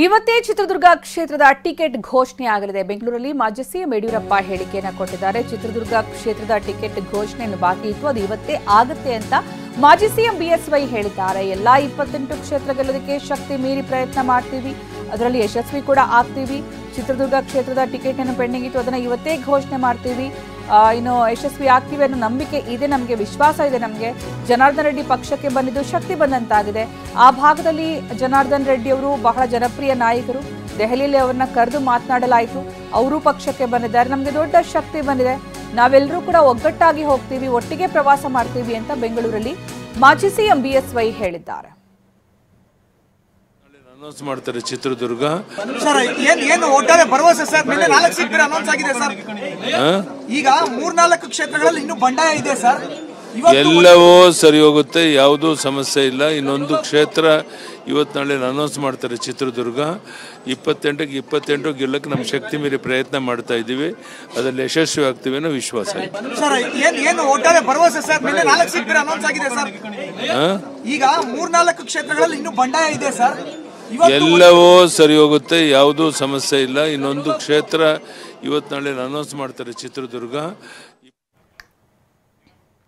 ಇವತ್ತೇ ಚಿತ್ರದುರ್ಗ ಕ್ಷೇತ್ರದ ಟಿಕೆಟ್ ಘೋಷಣೆ ಆಗಲಿದೆ. ಬೆಂಗಳೂರಲ್ಲಿ ಮಾಜಿ ಸಿಎಂ ಯಡಿಯೂರಪ್ಪ ಹೇಳಿಕೆಯನ್ನು ಕೊಟ್ಟಿದ್ದಾರೆ. ಚಿತ್ರದುರ್ಗ ಕ್ಷೇತ್ರದ ಟಿಕೆಟ್ ಘೋಷಣೆಯನ್ನು ಬಾಕಿ ಇತ್ತು, ಅದು ಇವತ್ತೇ ಆಗುತ್ತೆ ಅಂತ ಮಾಜಿ ಸಿಎಂ ಬಿಎಸ್ವೈ ಹೇಳಿದ್ದಾರೆ. ಎಲ್ಲಾ 28 ಕ್ಷೇತ್ರ ಗೆಲ್ಲೋದಕ್ಕೆ ಶಕ್ತಿ ಮೀರಿ ಪ್ರಯತ್ನ ಮಾಡ್ತೀವಿ, ಅದರಲ್ಲಿ ಯಶಸ್ವಿ ಕೂಡ ಆಗ್ತೀವಿ. ಚಿತ್ರದುರ್ಗ ಕ್ಷೇತ್ರದ ಟಿಕೆಟ್ ಅನ್ನು ಪೆಂಡಿಂಗ್ ಇತ್ತು, ಅದನ್ನ ಇವತ್ತೇ ಘೋಷಣೆ ಮಾಡ್ತೀವಿ. ಇನ್ನು ಯಶಸ್ವಿ ಆಗ್ತೀವಿ ಅನ್ನೋ ನಂಬಿಕೆ ಇದೆ, ನಮಗೆ ವಿಶ್ವಾಸ ಇದೆ. ನಮಗೆ ಜನಾರ್ದನ್ ರೆಡ್ಡಿ ಪಕ್ಷಕ್ಕೆ ಬಂದಿದ್ದು ಶಕ್ತಿ ಬಂದಂತಾಗಿದೆ. ಆ ಭಾಗದಲ್ಲಿ ಜನಾರ್ದನ್ ರೆಡ್ಡಿ ಅವರು ಬಹಳ ಜನಪ್ರಿಯ ನಾಯಕರು. ದೆಹಲಿಯಲ್ಲಿ ಅವರನ್ನ ಕರೆದು ಮಾತನಾಡಲಾಯಿತು, ಅವರು ಪಕ್ಷಕ್ಕೆ ಬಂದಿದ್ದಾರೆ. ನಮಗೆ ದೊಡ್ಡ ಶಕ್ತಿ ಬಂದಿದೆ, ನಾವೆಲ್ಲರೂ ಕೂಡ ಒಗ್ಗಟ್ಟಾಗಿ ಹೋಗ್ತೀವಿ, ಒಟ್ಟಿಗೆ ಪ್ರವಾಸ ಮಾಡ್ತೀವಿ ಅಂತ ಬೆಂಗಳೂರಲ್ಲಿ ಮಾಜಿ ಸಿಎಂ ಬಿಎಸ್ವೈ ಹೇಳಿದ್ದಾರೆ. ಅನೌನ್ಸ್ ಮಾಡ್ತಾರೆ ಚಿತ್ರದುರ್ಗ ಸರ್. ಏನು ಒಟ್ಟಾರೆ ಭರವಸೆ ಸರ್? ನಿನ್ನೆ 4 ಸೀಟ್ ಅನೌನ್ಸ್ ಆಗಿದೆ ಸರ್. ಈಗ 3-4 ಕ್ಷೇತ್ರಗಳಲ್ಲಿ ಇನ್ನೂ ಬಂಡಾಯ ಇದೆ ಸರ್. ಎಲ್ಲವೂ ಸರಿ ಹೋಗುತ್ತೆ, ಯಾವುದೂ ಸಮಸ್ಯೆ ಇಲ್ಲ. ಇನ್ನೊಂದು ಕ್ಷೇತ್ರ ಇವತ್ತು ನಾಳೆ ಅನೌನ್ಸ್ ಮಾಡ್ತಾರೆ ಚಿತ್ರದುರ್ಗ. 28ಕ್ಕೆ 28 ಗೆಲ್ಲಕ್ಕೆ ನಮ್ಮ ಶಕ್ತಿ ಮೀರಿ ಪ್ರಯತ್ನ ಮಾಡ್ತಾ ಇದ್ದೀವಿ, ಅದರಲ್ಲಿ ಯಶಸ್ವಿ ಆಗ್ತೀವಿ ಅನ್ನೋ ವಿಶ್ವಾಸ ಇದೆ ಸರ್. ಏನು ಒಟ್ಟಾರೆ ಭರವಸೆ ಸರ್? ನಿನ್ನೆ 4 ಸೀಟ್ ಅನೌನ್ಸ್ ಆಗಿದೆ ಸರ್. ಈಗ 3-4 ಕ್ಷೇತ್ರಗಳಲ್ಲಿ ಇನ್ನೂ ಬಂಡಾಯ ಇದೆ ಸರ್. ಎಲ್ಲವೂ ಸರಿ ಹೋಗುತ್ತೆ, ಯಾವುದೂ ಸಮಸ್ಯೆ ಇಲ್ಲ. ಇನ್ನೊಂದು ಕ್ಷೇತ್ರ ಇವತ್ತು ನಾಳೆ ಅನೌನ್ಸ್ ಮಾಡ್ತಾರೆ ಚಿತ್ರದುರ್ಗ.